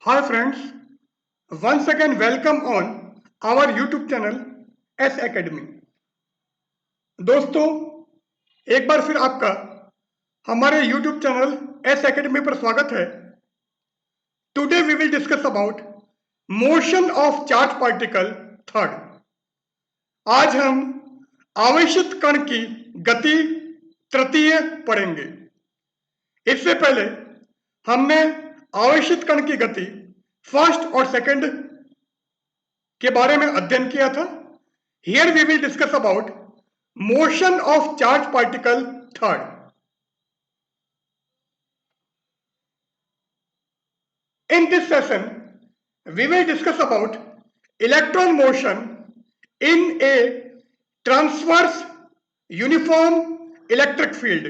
Hi friends, once again welcome on our YouTube channel S Academy। दोस्तों, एक बार फिर आपका हमारे YouTube चैनल S Academy पर स्वागत है। Today we will discuss about motion of charge particle third। आज हम आवेशित कण की गति तृतीय पढ़ेंगे। इससे पहले हमने आवेशित कण की गति फर्स्ट और सेकंड के बारे में अध्ययन किया था। Here we will discuss about motion of charge particle third. In this session we will discuss about electron motion in a transverse uniform electric field.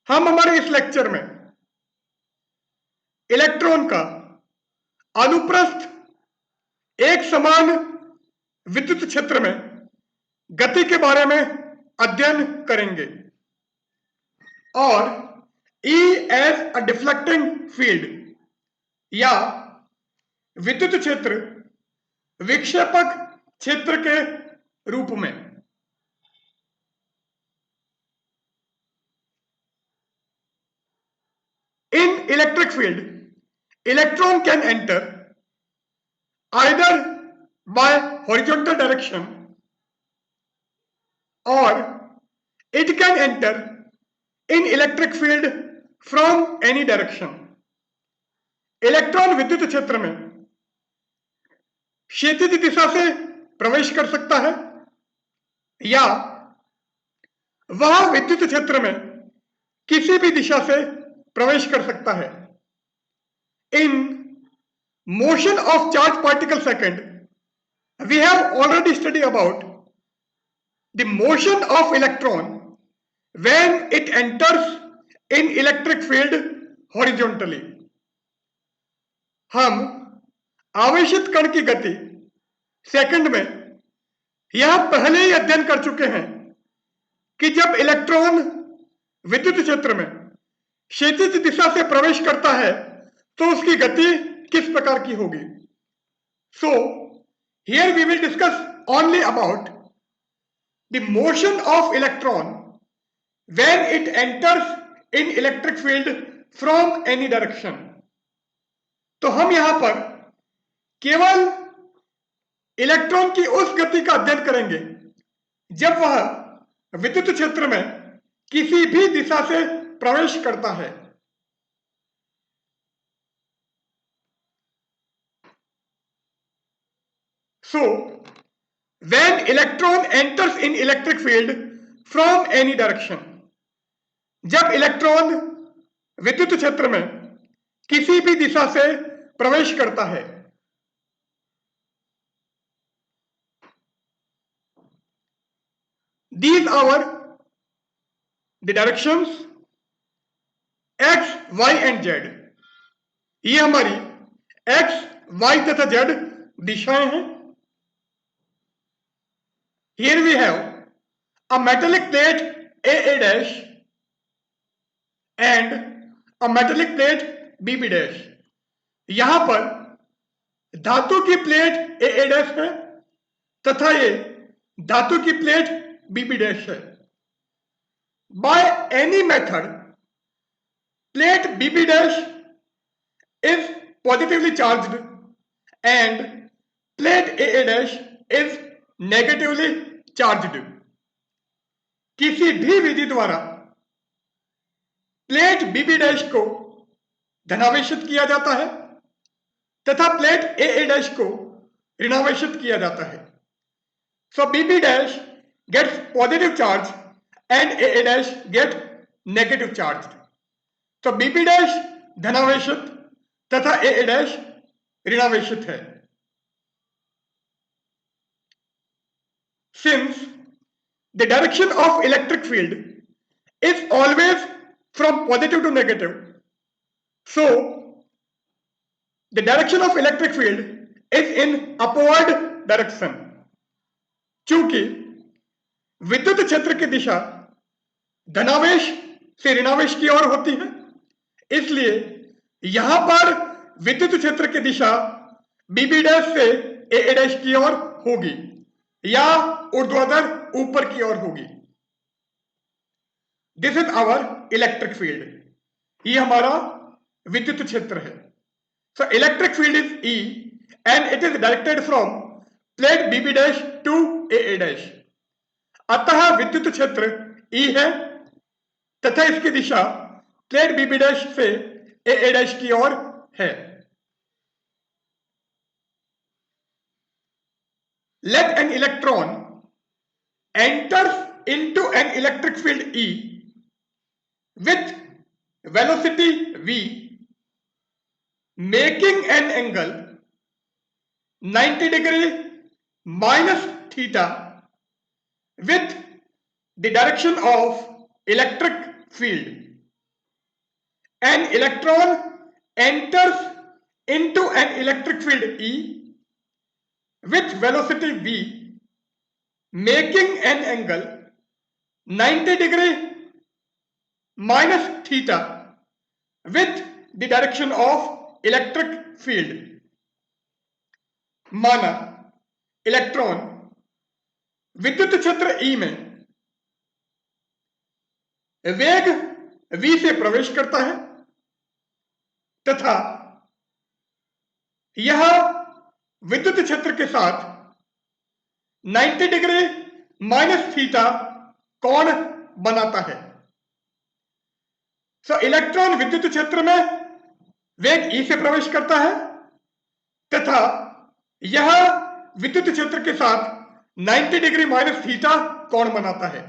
हम हमारे इस लेक्चर में इलेक्ट्रॉन का अनुप्रस्थ एक समान विद्युत क्षेत्र में गति के बारे में अध्ययन करेंगे और E as a deflecting field या विद्युत क्षेत्र विक्षेपक क्षेत्र के रूप में। In electric field electron can enter either by horizontal direction or it can enter in electric field from any direction। Electron विद्युत क्षेत्र में क्षैतिज दिशा से प्रवेश कर सकता है या वह विद्युत क्षेत्र में किसी भी दिशा से प्रवेश कर सकता है। इन motion of charge particle second, we have already studied about the motion of electron when it enters in electric field horizontally। हम आवेशित कण की गति सेकंड में यह पहले ही अध्ययन कर चुके हैं कि जब इलेक्ट्रॉन विद्युत क्षेत्र में क्षैतिज दिशा से प्रवेश करता है तो उसकी गति किस प्रकार की होगी। So here we will discuss only about the motion of electron when it enters in electric field from any direction. तो हम यहां पर केवल इलेक्ट्रॉन की उस गति का अध्ययन करेंगे जब वह विद्युत क्षेत्र में किसी भी दिशा से प्रवेश करता है। So, when electron enters in electric field from any direction, जब इलेक्ट्रॉन विद्युत क्षेत्र में किसी भी दिशा से प्रवेश करता है, these are the directions x, y and z। ये हमारी x, y तथा z दिशाएं हैं। Here we have a metallic plate AA dash and a metallic plate BB dash। यहां पर धातु की प्लेट AA dash है तथा ये धातु की प्लेट BB dash है। By any method, plate BB dash is positively charged and plate AA dash is negatively charged. किसी भी विधि द्वारा प्लेट बीबी डैश को धनावेशित किया जाता है तथा प्लेट AA डैश को ऋणावेशित किया जाता है। So BB dash gets positive charge and AA dash get negative charge. तो बीबी डैश धनावेशित तथा AA डैश ऋणावेशित है। Since the direction of electric field is always from positive to negative, so the direction of electric field is in upward direction। चूंकि विद्युत क्षेत्र की दिशा धनावेश से ऋणावेश की ओर होती है, इसलिए यहां पर विद्युत क्षेत्र की दिशा BB' से AA' की ओर होगी या ऊर्ध्वाधर ऊपर की ओर होगी। This is our electric field. ये हमारा विद्युत क्षेत्र है। So electric field is E and it is directed from plate BB' to AA'। अतः विद्युत क्षेत्र E है तथा इसकी दिशा प्लेट BB' से AA' की ओर है। Let an electron enters into an electric field E with velocity V, making an angle 90 degree minus theta with the direction of electric field. An electron enters into an electric field E with velocity V, making an angle 90 degree minus theta with the direction of electric field. माना electron विद्युत क्षेत्र E में वेग V से प्रवेश करता है तथा यह विद्युत क्षेत्र के साथ 90 डिग्री माइनस थीटा कोण बनाता है। सो इलेक्ट्रॉन विद्युत क्षेत्र में वेग E से प्रवेश करता है तथा यह विद्युत क्षेत्र के साथ 90 डिग्री माइनस थीटा कोण बनाता है।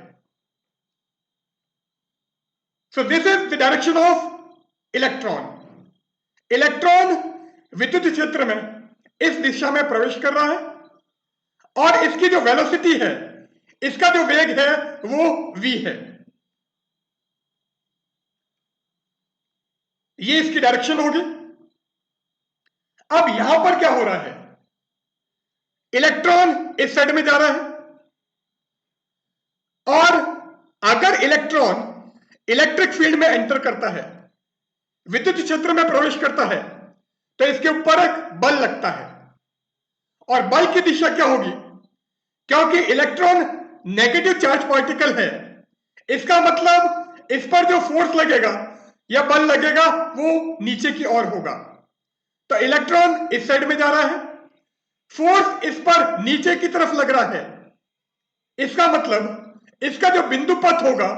So this is the direction of electron. Electron विद्युत क्षेत्र में इस दिशा में प्रवेश कर रहा है और इसकी जो वेलोसिटी है, इसका जो वेग है वो v है। ये इसकी डायरेक्शन होगी। अब यहां पर क्या हो रहा है, इलेक्ट्रॉन इस साइड में जा रहा है और अगर इलेक्ट्रॉन इलेक्ट्रिक फील्ड में एंटर करता है, विद्युत क्षेत्र में प्रवेश करता है, तो इसके ऊपर एक बल लगता है और बल की दिशा क्या होगी, क्योंकि इलेक्ट्रॉन नेगेटिव चार्ज पार्टिकल है, इसका मतलब इस पर जो फोर्स लगेगा या बल लगेगा वो नीचे की ओर होगा। तो इलेक्ट्रॉन इस साइड में जा रहा है, फोर्स इस पर नीचे की तरफ लग रहा है, इसका मतलब इसका जो बिंदु पथ होगा,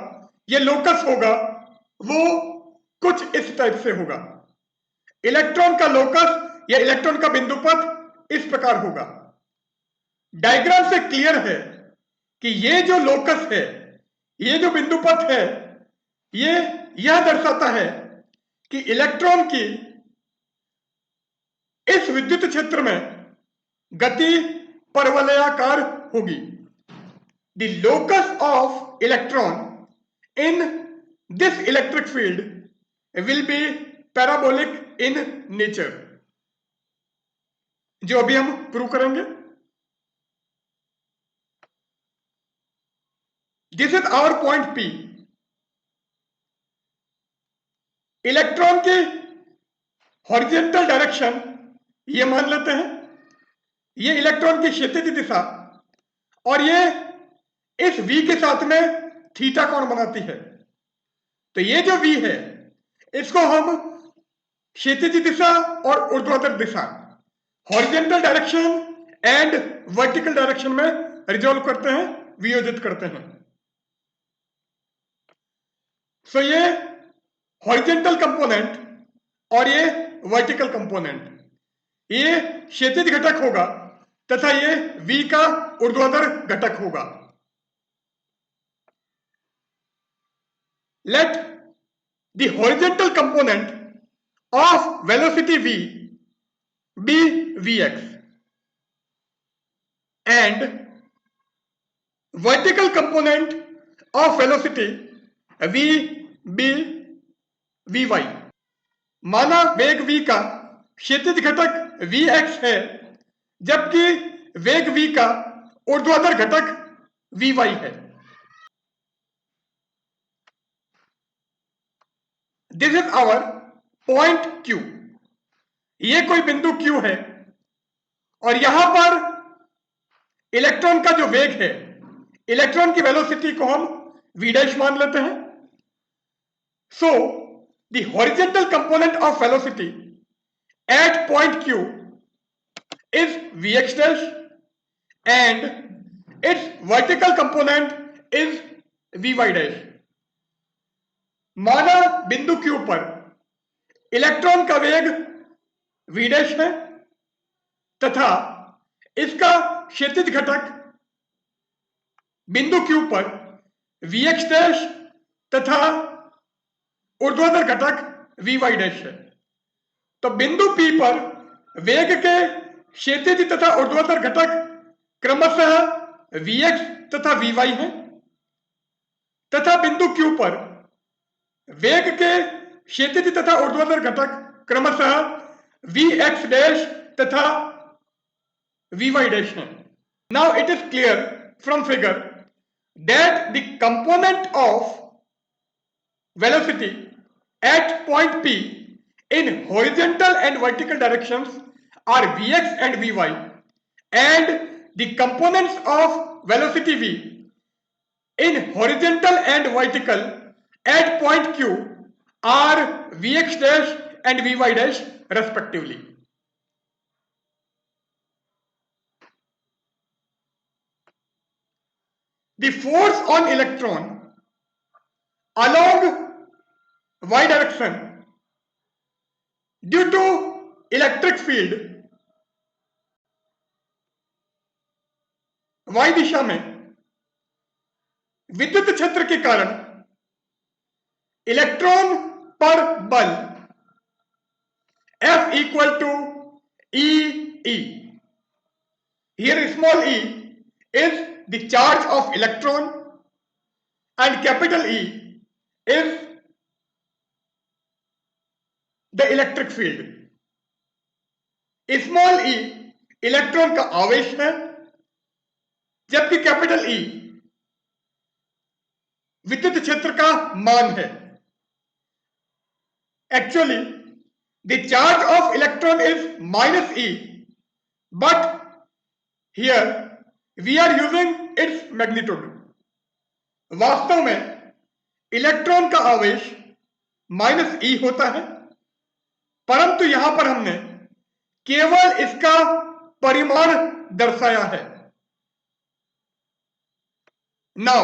ये लोकस होगा, वो कुछ इस टाइप से होगा। इलेक्ट्रॉन का लोकस या इलेक्ट्रॉन का बिंदु पथ इस प्रकार होगा। डायग्राम से क्लियर है कि ये जो लोकस है, ये जो बिंदु पथ है, ये यह दर्शाता है कि इलेक्ट्रॉन की इस विद्युत क्षेत्र में गति परवलयाकार होगी। The locus of electron in this electric field will be parabolic in nature, जो अभी हम प्रूव करेंगे। This is our point P। Electron की हॉरिजॉन्टल डायरेक्शन ये मान लेते हैं, ये इलेक्ट्रॉन की क्षैतिज दिशा, और ये इस V के साथ में थीटा कोण बनाती है। तो ये जो V है, इसको हम क्षैतिज दिशा और ऊर्ध्वाधर दिशा, horizontal direction and vertical direction में रिजॉल्व करते हैं, वियोजित करते हैं। सो ये हॉरिजॉन्टल कंपोनेंट और ये वर्टिकल कंपोनेंट, ये क्षैतिज घटक होगा तथा ये V का ऊर्ध्वाधर घटक होगा। Let the horizontal component of velocity V be Vx and vertical component of velocity V be Vy। माना वेग V का क्षैतिज घटक Vx है, जबकि वेग V का ऊर्ध्वाधर घटक Vy है। This is our point Q। ये कोई बिंदु Q है और यहां पर इलेक्ट्रॉन का जो वेग है, इलेक्ट्रॉन की वेलोसिटी को हम v डैश मान लेते हैं। So the horizontal component of velocity at point Q is vx dash and its vertical component is vy dash। माना बिंदु Q पर इलेक्ट्रॉन का वेग v डैश है तथा इसका क्षैतिज घटक बिंदु Q पर vx डैश तथा ऊर्ध्वाधर घटक vy डैश है। तो बिंदु P पर वेग के क्षैतिज तथा ऊर्ध्वाधर घटक क्रमशः vx तथा vy हैं तथा बिंदु Q पर वेग के क्षैतिज तथा ऊर्ध्वाधर घटक क्रमशः vx डैश तथा vy डैश हैं। Now it is clear from figure that the component of velocity at point P in horizontal and vertical directions are vx and vy, and the components of velocity v in horizontal and vertical at point Q are vx dash and vy dash respectively। The force on electron along y direction due to electric field y दिशा में विद्युत क्षेत्र के कारण electron पर बल F equal to E. Here small e is the charge of electron and capital E is the electric field। Small e electron का आवेश है जबकि कैपिटल E विद्युत क्षेत्र का मान है। Actually the charge of electron is minus E, but here we are using its magnitude। वास्तव में इलेक्ट्रॉन का आवेश माइनस E होता है परंतु यहां पर हमने केवल इसका परिमाण दर्शाया है। Now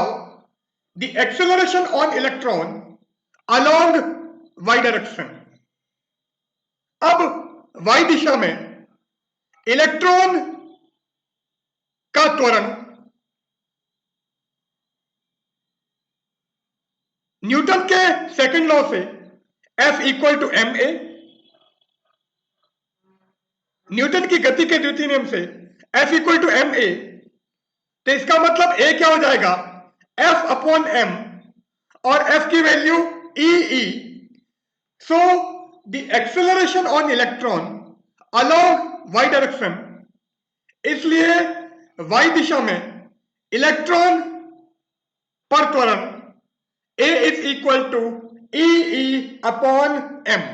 the acceleration on electron along y direction। अब y दिशा में इलेक्ट्रॉन का त्वरण न्यूटन के सेकंड लॉ से F equal to ma, Newton की गति के द्वितीय नियम से F इक्वल टू ma, तो इसका मतलब a क्या हो जाएगा F अपॉन m और F की value e। So the acceleration on electron along y direction, इसलिए y दिशा में इलेक्ट्रॉन पर त्वरण a is equal to e upon m।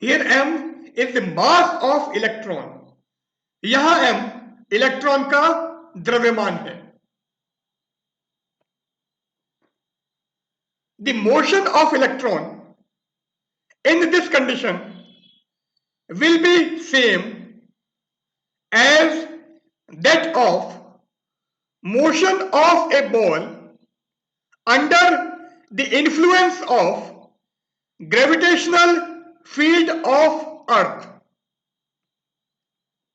Here m is the mass of electron, यहां m इलेक्ट्रॉन का द्रव्यमान है। The motion of electron in this condition will be same as that of motion of a ball under the influence of gravitational field of earth।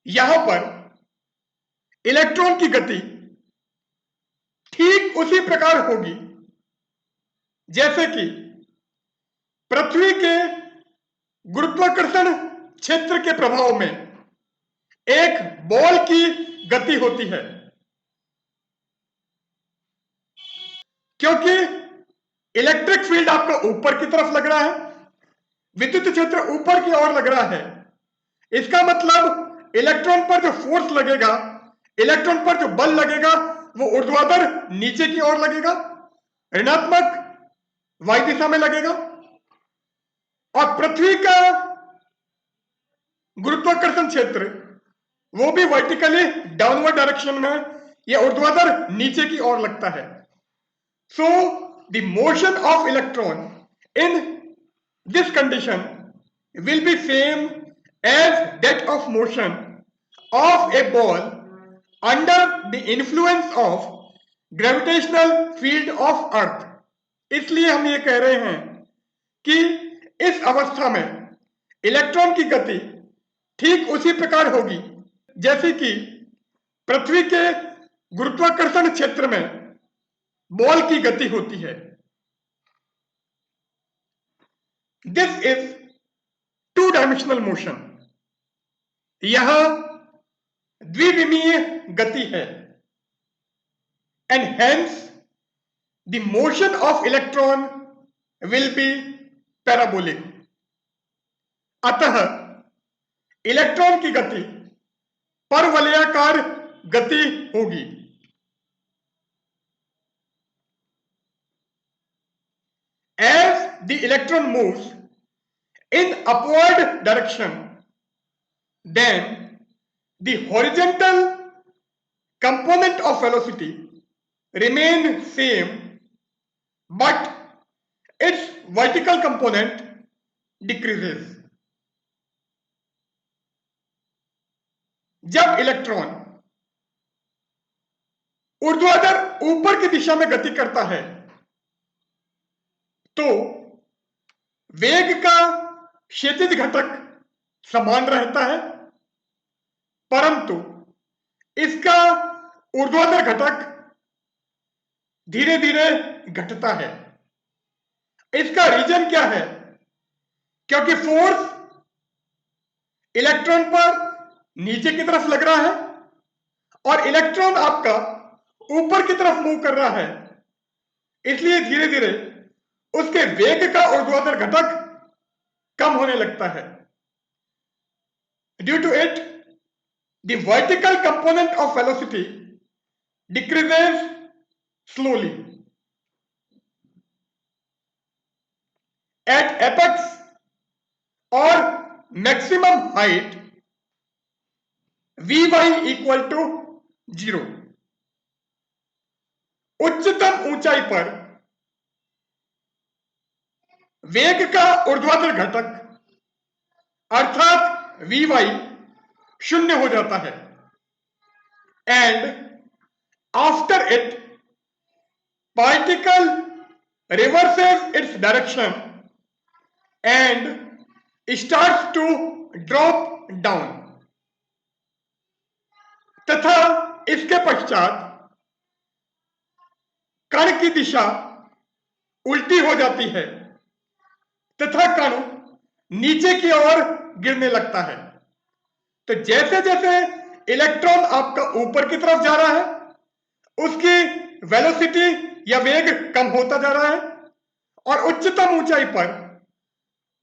यहां पर electron की गति ठीक उसी प्रकार होगी जैसे कि पृथ्वी के गुरुत्वाकर्षण क्षेत्र के प्रभाव में एक बॉल की गति होती है। क्योंकि इलेक्ट्रिक फील्ड आपका ऊपर की तरफ लग रहा है, विद्युत क्षेत्र ऊपर की ओर लग रहा है, इसका मतलब इलेक्ट्रॉन पर जो फोर्स लगेगा, इलेक्ट्रॉन पर जो बल लगेगा वो ऊर्ध्वाधर नीचे की ओर लगेगा, ऋणात्मक y दिशा में लगेगा। और पृथ्वी का क्षेत्र वो भी वर्टिकली डाउनवर्ड डायरेक्शन में या ऊर्ध्वाधर नीचे की ओर लगता है। So the motion of electron in this condition will be same as that of motion of a ball under the influence of gravitational field of earth. इसलिए हम ये कह रहे हैं कि इस अवस्था में इलेक्ट्रॉन की गति ठीक उसी प्रकार होगी जैसे कि पृथ्वी के गुरुत्वाकर्षण क्षेत्र में बॉल की गति होती है। This is two dimensional motion. यह द्विविमीय गति है and hence the motion of electron will be parabolic. अतः इलेक्ट्रॉन की गति परवलयाकार गति होगी। As the electron moves in upward direction, then the horizontal component of velocity remain same, but its vertical component decreases. जब electron ऊर्ध्वाधर ऊपर की दिशा में गति करता है तो वेग का क्षैतिज घटक समान रहता है, परंतु इसका ऊर्ध्वाधर घटक धीरे धीरे घटता है। इसका रीजन क्या है? क्योंकि फोर्स इलेक्ट्रॉन पर नीचे की तरफ लग रहा है और इलेक्ट्रॉन आपका ऊपर की तरफ मूव कर रहा है, इसलिए धीरे धीरे उसके वेग का ऊर्ध्वाधर घटक कम होने लगता है। Due to it the vertical component of velocity decreases slowly. At apex और maximum height Vy equal to 0। उच्चतम ऊंचाई पर वेग का ऊर्ध्वाधर घटक अर्थात Vy शून्य हो जाता है and after it particle reverses its direction and starts to drop down. तथा इसके पश्चात कण की दिशा उल्टी हो जाती है तथा कण नीचे की ओर गिरने लगता है। तो जैसे जैसे इलेक्ट्रॉन आपका ऊपर की तरफ जा रहा है उसकी वेलोसिटी या वेग कम होता जा रहा है और उच्चतम ऊंचाई पर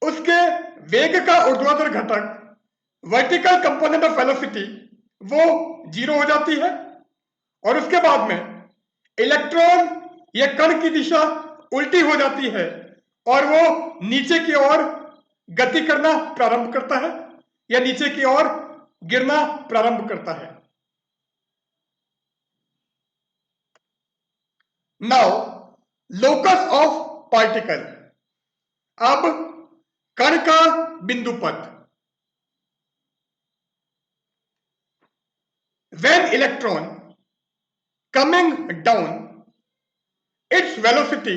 उसके वेग का ऊर्ध्वाधर घटक वर्टिकल कंपोनेंट ऑफ वेलोसिटी वो 0 हो जाती है और उसके बाद में इलेक्ट्रॉन या कण की दिशा उल्टी हो जाती है और वो नीचे की ओर गति करना प्रारंभ करता है या नीचे की ओर गिरना प्रारंभ करता है। Now locus of particle. अब कण का बिंदु पथ। When electron coming down, its velocity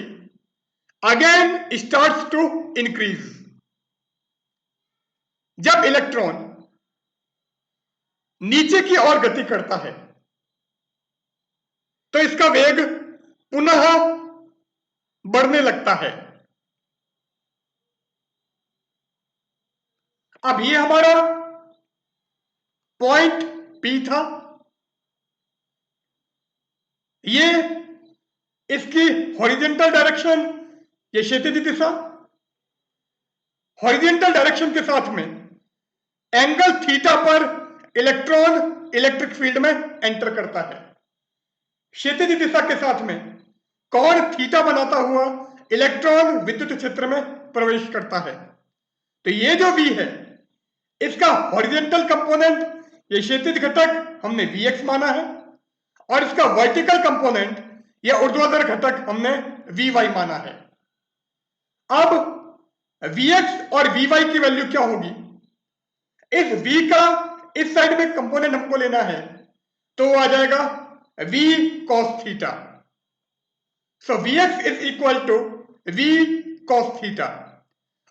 again starts to increase. जब इलेक्ट्रॉन नीचे की ओर गति करता है तो इसका वेग पुनः बढ़ने लगता है। अब ये हमारा पॉइंट P था, ये इसकी हॉरिजॉन्टल डायरेक्शन, ये क्षैतिज दिशा। हॉरिजॉन्टल डायरेक्शन के साथ में एंगल थीटा पर इलेक्ट्रॉन इलेक्ट्रिक फील्ड में एंटर करता है। क्षैतिज दिशा के साथ में कोण थीटा बनाता हुआ इलेक्ट्रॉन विद्युत क्षेत्र में प्रवेश करता है। तो ये जो V है इसका हॉरिजेंटल कंपोनेंट ये क्षैतिज घटक हमने Vx माना है और इसका वर्टिकल कंपोनेंट या ऊर्ध्वाधर घटक हमने Vy माना है। अब Vx और Vy की वैल्यू क्या होगी? इस V का इस साइड में कंपोनेंट हमको लेना है तो वो आ जाएगा V cos theta. So Vx is equal to V cos theta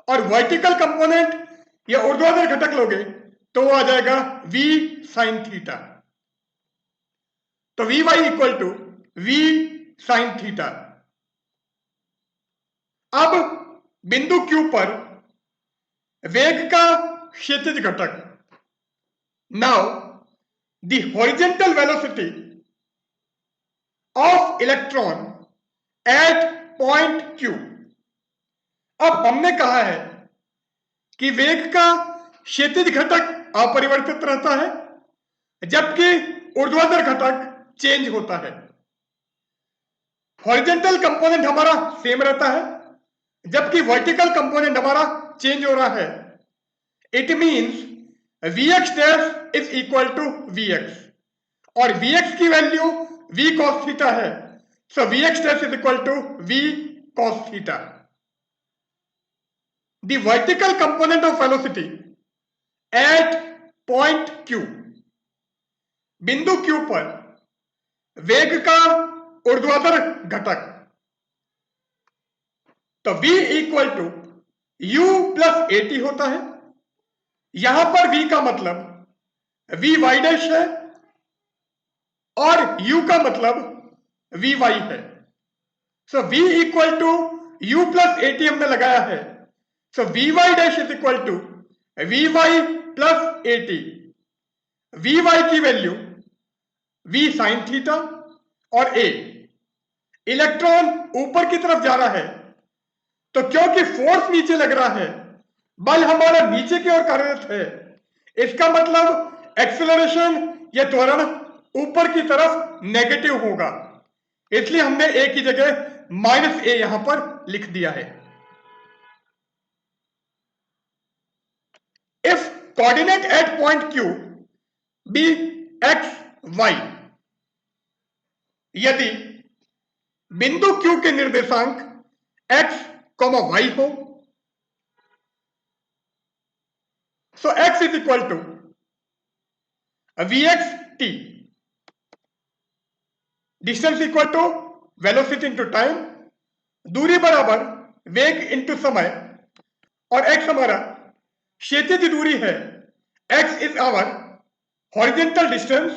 और वर्टिकल कंपोनेंट या ऊर्ध्वाधर घटक लोगे तो वो आ जाएगा V sin थीटा। तो Vy equal to V sin theta. अब बिंदु Q पर वेग का क्षैतिज घटक, now the horizontal velocity of electron at point Q। अब हमने कहा है कि वेग का क्षैतिज घटक अपरिवर्तित रहता है जबकि ऊर्ध्वाधर घटक चेंज होता है। हॉरिजेंटल कंपोनेंट हमारा सेम रहता है जबकि वर्टिकल कंपोनेंट हमारा चेंज हो रहा है। It means Vx dash is equal to Vx और Vx की वैल्यू V cos थीटा है। So Vx dash is equal to V cos theta. The vertical component of velocity at point Q, बिंदु Q पर वेग का ऊर्ध्वाधर घटक, तो V equal to U plus AT होता है। यहां पर V का मतलब Vy डैश है और U का मतलब Vy है। So V equal to U plus AT हमने लगाया है। So Vy dash is equal to Vy plus AT। Vy की वैल्यू V sin थीटा और A। इलेक्ट्रॉन ऊपर की तरफ जा रहा है तो क्योंकि फोर्स नीचे लग रहा है, बल हमारा नीचे की ओर कार्यरत है, इसका मतलब एक्सेलरेशन या त्वरण ऊपर की तरफ नेगेटिव होगा। इसलिए हमने A की जगह -A यहां पर लिख दिया है। If coordinate at point Q be x y, यदि बिंदु Q के निर्देशांक x, y हो, so x is equal to Vx t, distance equal to velocity into time, दूरी बराबर वेग इंटू समय, और x हमारा क्षैतिज दूरी है, x is our horizontal distance.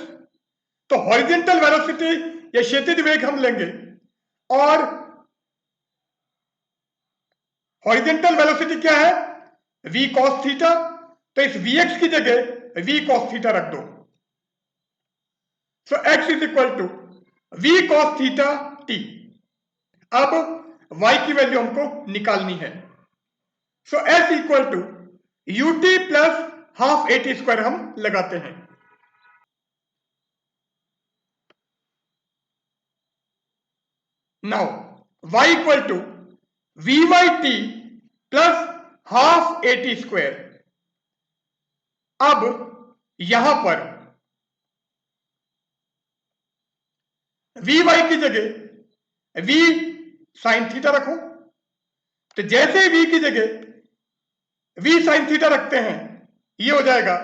तो हॉरिजेंटल वेलोसिटी या क्षैतिज वेग हम लेंगे और हॉरिजेंटल वेलोसिटी क्या है? V cos theta. तो इस Vx की जगह V cos थीटा रख दो। So x is equal to V cos theta t। अब y की वैल्यू हमको निकालनी है। So s equal to ut plus half AT square हम लगाते हैं। Now y equal to Vy plus half AT square. अब यहां पर Vy की जगह V sin थीटा रखो। तो जैसे ही V की जगह V sin थीटा रखते हैं, ये हो जाएगा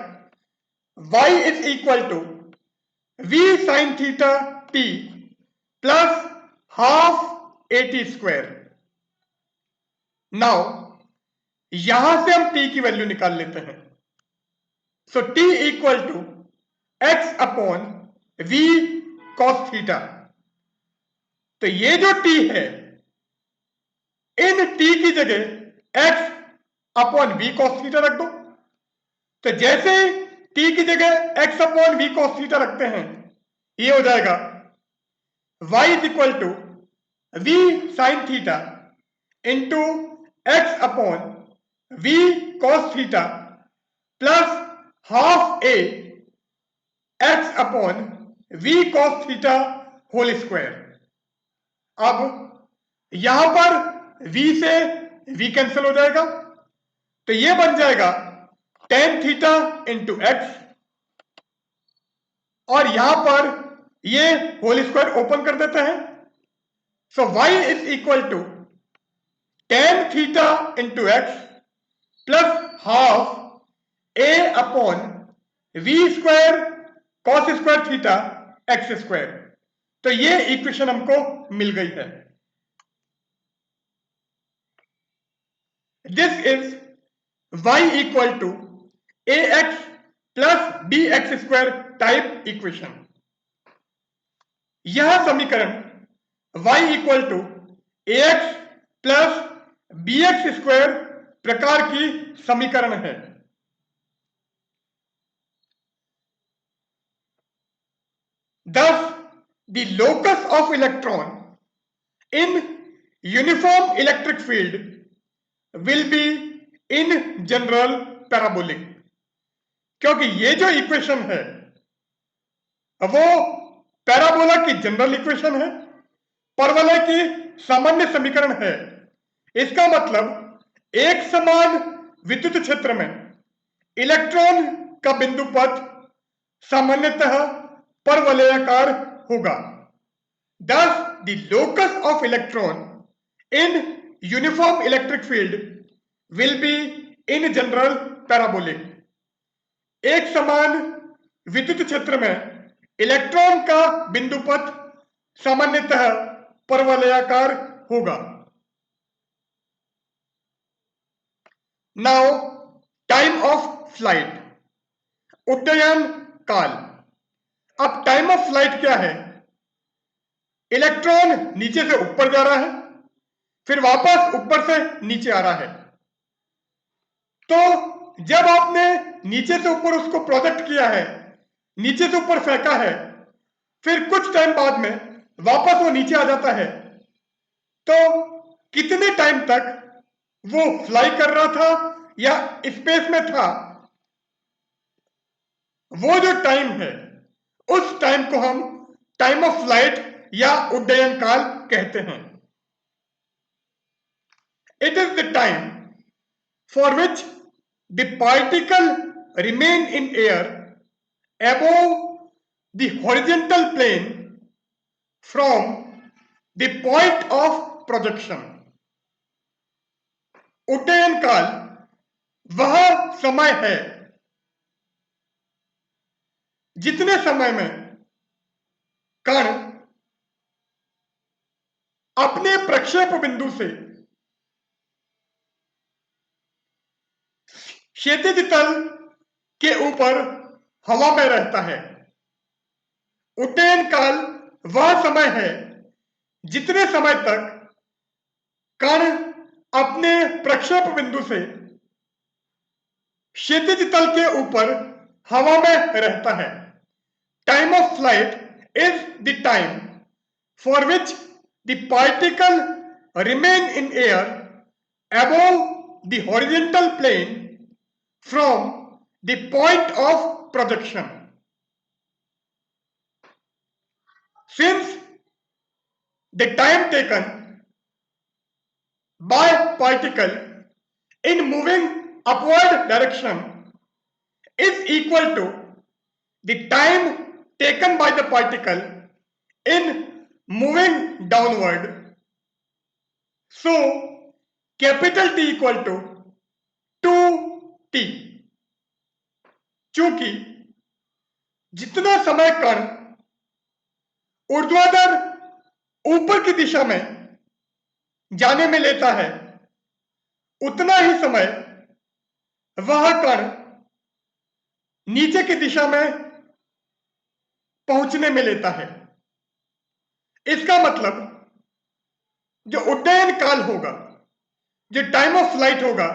y is equal to V sin theta t plus half AT square. Now यहां से हम t की वैल्यू निकाल लेते हैं। So t equal to x upon V cos theta. तो ये जो t है, इन t की जगह x upon V cos theta रख दो। तो जैसे t की जगह x upon V cos theta रखते हैं, ये हो जाएगा y is equal to V sin theta into x upon V cos theta plus half A x upon V cos theta whole square. अब यहां पर V से V कैंसिल हो जाएगा, तो ये बन जाएगा tan थीटा इंटू एक्स, और यहां पर ये होल स्क्वायर ओपन कर देते हैं। So y is equal to tan theta into x plus half a upon v square cos square theta x square. तो ये इक्वेशन हमको मिल गई है। This is y equal to a x plus b x square type equation. यह समीकरण y equal to a x plus b x square प्रकार की समीकरण है। Thus, the locus of electron in uniform electric field will be in general parabolic। क्योंकि ये जो equation है वो पैराबोला की जनरल इक्वेशन है, परवलय की सामान्य समीकरण है। इसका मतलब एक समान विद्युत क्षेत्र में इलेक्ट्रॉन का बिंदु पथ सामान्यतः परवलयाकार होगा। Thus, the locus of electron in uniform electric field will be in general parabolic। एक समान विद्युत क्षेत्र में इलेक्ट्रॉन का बिंदु पथ सामान्यतः परवलयाकार होगा। नाउ टाइम ऑफ फ्लाइट, उड्डयन काल। अब टाइम ऑफ फ्लाइट क्या है? इलेक्ट्रॉन नीचे से ऊपर जा रहा है, फिर वापस ऊपर से नीचे आ रहा है। तो जब आपने नीचे से ऊपर उसको प्रोजेक्ट किया है, नीचे से ऊपर फेंका है, फिर कुछ टाइम बाद में वापस वो नीचे आ जाता है, तो कितने टाइम तक वो फ्लाई कर रहा था या स्पेस में था, वो जो टाइम है उस टाइम को हम टाइम ऑफ फ्लाइट या उड्डयन काल कहते हैं। It is the time for which the particle remain in air above the horizontal plane from the point of projection। उड्डयन काल वह समय है जितने समय में कण अपने प्रक्षेप बिंदु से क्षैतिज तल के ऊपर हवा में रहता है। उड्डयन काल वह समय है जितने समय तक कण अपने प्रक्षेप बिंदु से क्षैतिज तल के ऊपर हवा में रहता है। Time of flight is the time for which the particle remain in air above the horizontal plane from the point of projection। Since the time taken by particle in moving upward direction is equal to the time taken by the particle in moving downward, so capital T equal to 2t। चूंकि जितना समय कण ऊर्ध्वाधर ऊपर की दिशा में जाने में लेता है, उतना ही समय वह कण नीचे की दिशा में पहुंचने में लेता है। इसका मतलब जो उड्डयन काल होगा, जो टाइम ऑफ फ्लाइट होगा,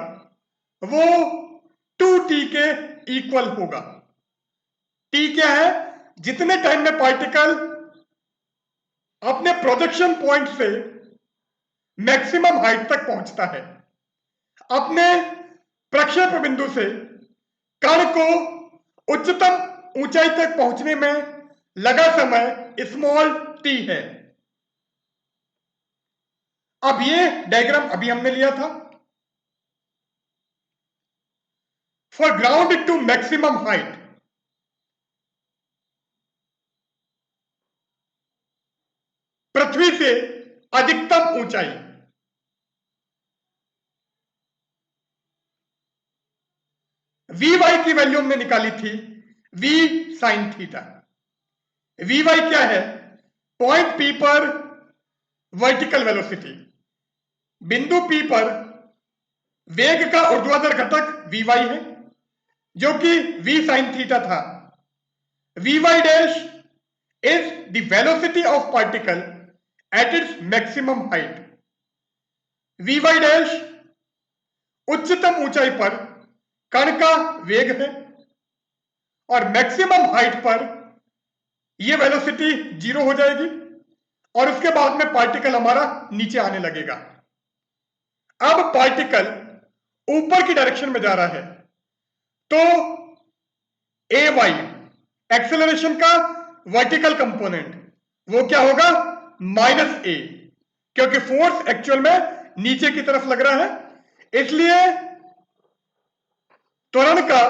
वो 2t के इक्वल होगा। t क्या है? जितने टाइम में पार्टिकल अपने प्रोजेक्शन पॉइंट से मैक्सिमम हाइट तक पहुंचता है। अपने प्रक्षेप बिंदु से कण को उच्चतम ऊंचाई तक पहुंचने में लगा समय स्मॉल t है। अब ये डायग्राम अभी हमने लिया था। for ground to maximum height, पृथ्वी से अधिकतम ऊंचाई, Vy की वैल्यू हमने निकाली थी V sin थीटा। Vy क्या है? पॉइंट P पर वर्टिकल वेलोसिटी, बिंदु P पर वेग का ऊर्ध्वाधर घटक Vy है जो कि V sin थीटा था। Vy dash is the velocity of particle at its maximum height. Vy dash उच्चतम ऊंचाई पर कण का वेग है और मैक्सिमम हाइट पर यह वेलोसिटी 0 हो जाएगी और उसके बाद में पार्टिकल हमारा नीचे आने लगेगा। अब पार्टिकल ऊपर की डायरेक्शन में जा रहा है तो ay एक्सेलरेशन का वर्टिकल कंपोनेंट वो क्या होगा? -a, क्योंकि फोर्स एक्चुअल में नीचे की तरफ लग रहा है, इसलिए त्वरण का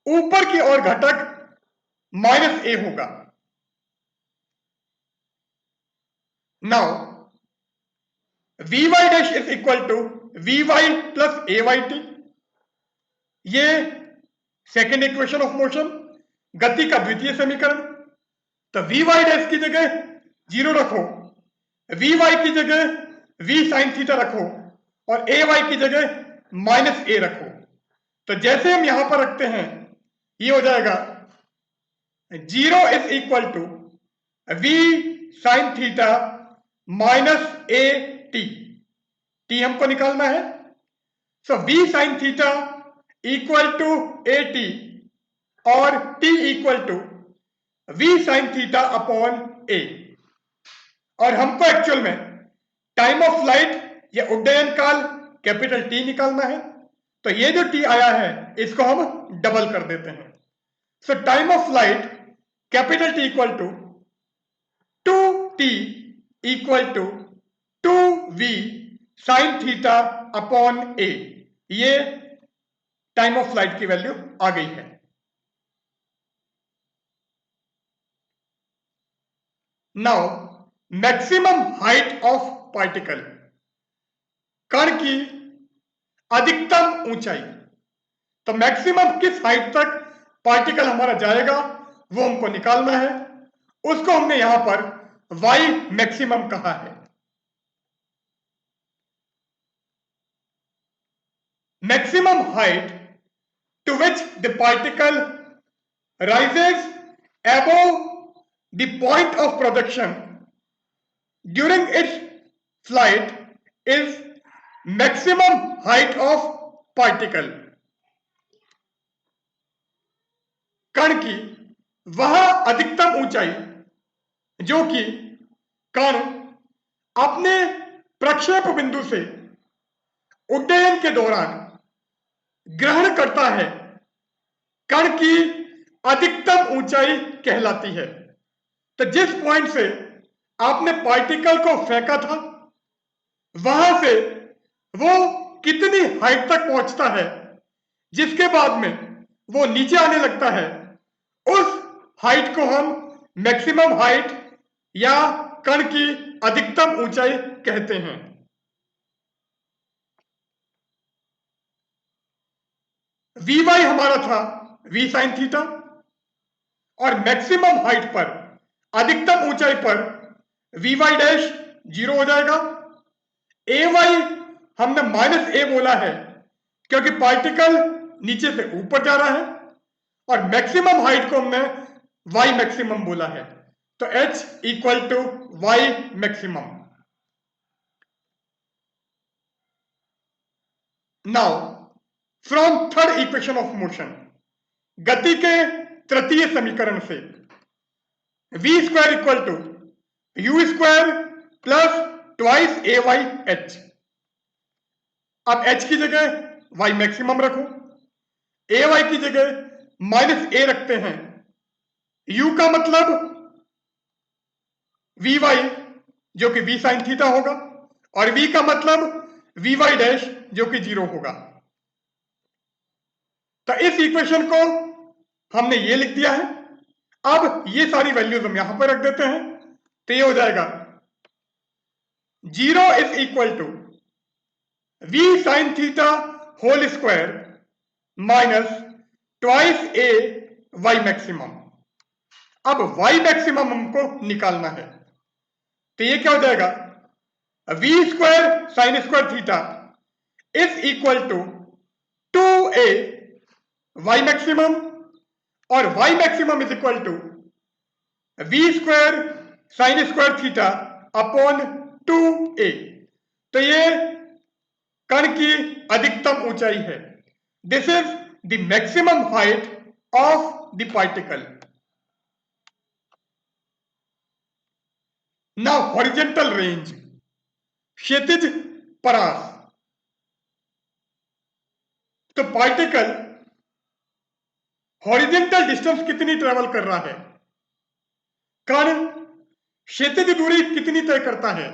ऊपर की ओर घटक -a होगा। Now Vy dash is equal to Vy plus ayt, ये सेकेंड इक्वेशन ऑफ मोशन, गति का द्वितीय समीकरण। तो Vy डैश की जगह 0 रखो, Vy की जगह V sin थीटा रखो और ay की जगह -a रखो। तो जैसे हम यहां पर रखते हैं ये हो जाएगा 0 is equal to V sin theta minus at, t हमको निकालना है। So V sin theta equal to at और t equal to V sin theta upon a। और हमको एक्चुअल में टाइम ऑफ फ्लाइट या उड्डयन काल कैपिटल T निकालना है, तो ये जो T आया है इसको हम डबल कर देते हैं। So time of flight capital T equal to 2T equal to 2V sin theta upon a, ये टाइम ऑफ फ्लाइट की वैल्यू आ गई है। Now maximum height of particle, कण की अधिकतम ऊंचाई। तो मैक्सिमम किस हाइट तक पार्टिकल हमारा जाएगा वो हमको निकालना है, उसको हमने यहां पर y मैक्सिमम कहा है। Maximum height to which the particle rises above the point of projection during its flight is maximum height of particle। कण की वह अधिकतम ऊंचाई जो कि कण अपने प्रक्षेप बिंदु से उड्डयन के दौरान ग्रहण करता है, कण की अधिकतम ऊंचाई कहलाती है। तो जिस पॉइंट से आपने पार्टिकल को फेंका था वहां से वो कितनी हाइट तक पहुंचता है जिसके बाद में वो नीचे आने लगता है, उस हाइट को हम मैक्सिमम हाइट या कण की अधिकतम ऊंचाई कहते हैं। Vy हमारा था V sin थीटा और मैक्सिमम हाइट पर अधिकतम ऊंचाई पर Vy डैश 0 हो जाएगा। Ay हमने -a बोला है क्योंकि पार्टिकल नीचे से ऊपर जा रहा है और मैक्सिमम हाइट को हमने y मैक्सिमम बोला है, तो h equal to y maximum. Now from third equation of motion, गति के तृतीय समीकरण से v square equal to u square plus twice ay h। अब h की जगह y मैक्सिमम रखो, ay की जगह -a रखते हैं, u का मतलब Vy जो कि V sin थीटा होगा और v का मतलब Vy डैश जो कि 0 होगा। तो इस इक्वेशन को हमने ये लिख दिया है। अब ये सारी वैल्यूज हम यहां पर रख देते हैं, तो ये हो जाएगा 0 is equal to v sin theta whole square minus twice a y maximum. अब y मैक्सिमम हमको निकालना है, तो ये क्या हो जाएगा, v square sine square theta is equal to 2a y maximum, और y maximum is equal to v square sine square theta upon 2a। तो ये कण की अधिकतम ऊंचाई है। This is the maximum height of the particle. Now horizontal range, क्षैतिज परास। तो पार्टिकल हॉरिजॉन्टल डिस्टेंस कितनी ट्रेवल कर रहा है, कण क्षैतिज दूरी कितनी तय करता है,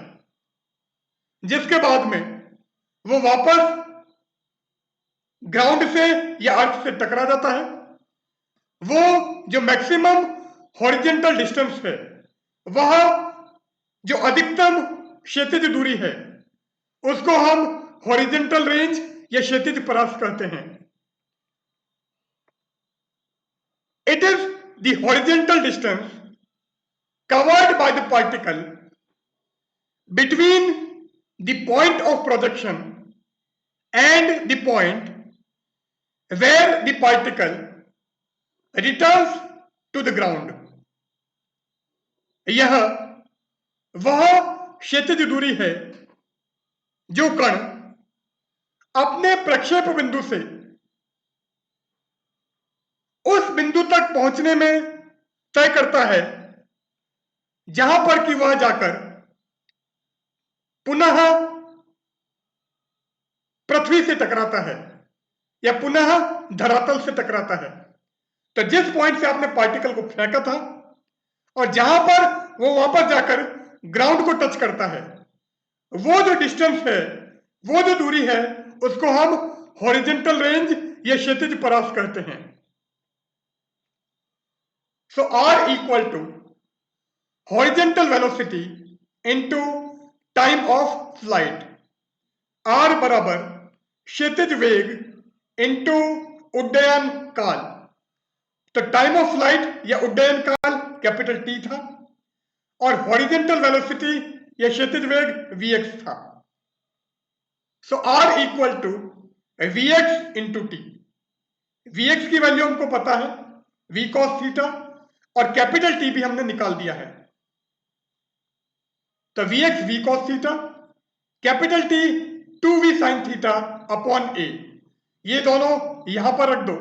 जिसके बाद में वो वापस ग्राउंड से या अर्थ से टकरा जाता है। वो जो मैक्सिमम हॉरिजॉन्टल डिस्टेंस है, वह जो अधिकतम क्षैतिज दूरी है, उसको हम हॉरिजॉन्टल रेंज या क्षैतिज परास कहते हैं। It is the horizontal distance covered by the particle between the point of projection and the point where the particle returns to the ground। यह वह क्षैतिज दूरी है जो कण अपने प्रक्षेप बिंदु से उस बिंदु तक पहुंचने में तय करता है जहां पर कि वह जाकर पुनः पृथ्वी से टकराता है या पुनः धरातल से टकराता है। तो जिस पॉइंट से आपने पार्टिकल को फेंका था और जहां पर वो वापस जाकर ग्राउंड को टच करता है, वो जो डिस्टेंस है, वो जो दूरी है, उसको हम हॉरिजॉन्टल रेंज या क्षैतिज परास कहते हैं। So r equal to horizontal velocity into time of flight. r बराबर क्षैतिज वेग इनटू उड्डयन काल। तो टाइम ऑफ फ्लाइट या उड्डयन काल कैपिटल T था, और हॉरिजॉन्टल वेलोसिटी या क्षैतिज वेग vx था। So r equal to vx into t. vx की वैल्यू हमको पता है, v cos थीटा, और कैपिटल T भी हमने निकाल दिया है। तो vx v cos theta, capital T 2v sin theta upon a, ये दोनों यहां पर रख दो।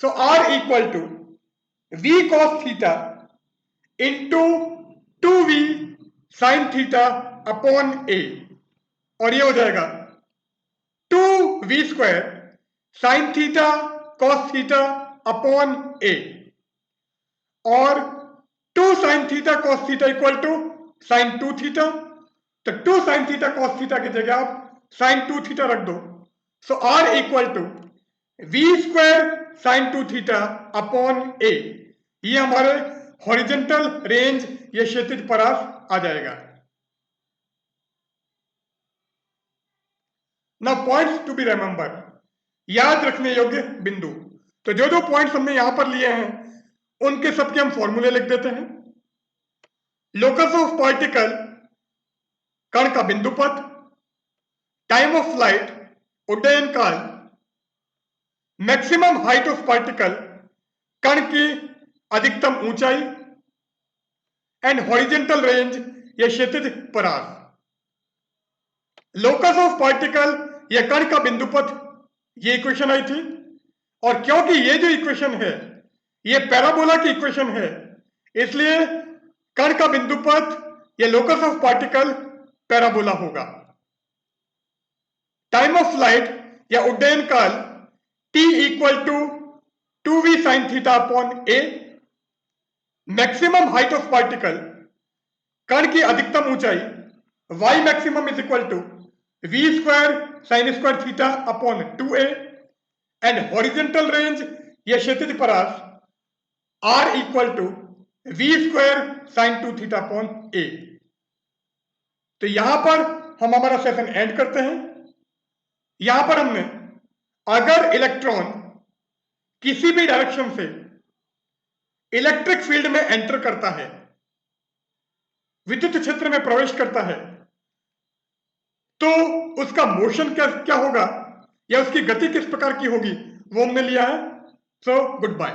So r equal to v cos theta into 2v sin theta upon a, और ये हो जाएगा 2v square sin theta cos theta upon a, और 2 sin theta cos theta equal to sin 2 theta. तो 2 sin थीटा cos थीटा की जगह आप sin 2 theta रख दो। So r equal to v square sin 2 theta upon a, ये हमारे horizontal range या क्षैतिज परास आ जाएगा। Now points to be remember, याद रखने योग्य बिंदु। तो जो जो पॉइंट्स हमने यहां पर लिए हैं, उनके सबके हम फॉर्मूले लिख देते हैं। लोकस ऑफ पार्टिकल कण का बिंदु पथ, टाइम ऑफ फ्लाइट उड्डयन काल, मैक्सिमम हाइट ऑफ पार्टिकल कण की अधिकतम ऊंचाई, एंड हॉरिजॉन्टल रेंज या क्षैतिज परास। लोकस ऑफ पार्टिकल या कण का बिंदु पथ, ये इक्वेशन आई थी, और क्योंकि ये जो इक्वेशन है ये पैराबोला की इक्वेशन है, इसलिए कण का बिंदु पथ या लोकस ऑफ पार्टिकल पैराबोला होगा। टाइम ऑफ फ्लाइट या उड्डयन काल t equal to 2v sin theta upon a। Maximum height of particle कण की अधिकतम ऊंचाई y maximum is equal to v square sin square theta upon 2a, and horizontal range या क्षैतिज परास R equal to v square sine 2 theta upon a. तो यहां पर हम हमारा सेशन एंड करते हैं। यहां पर हमने अगर इलेक्ट्रॉन किसी भी डायरेक्शन से इलेक्ट्रिक फील्ड में एंटर करता है, विद्युत क्षेत्र में प्रवेश करता है, तो उसका मोशन क्या होगा या उसकी गति किस प्रकार की होगी वो हमने लिया है। So good bye.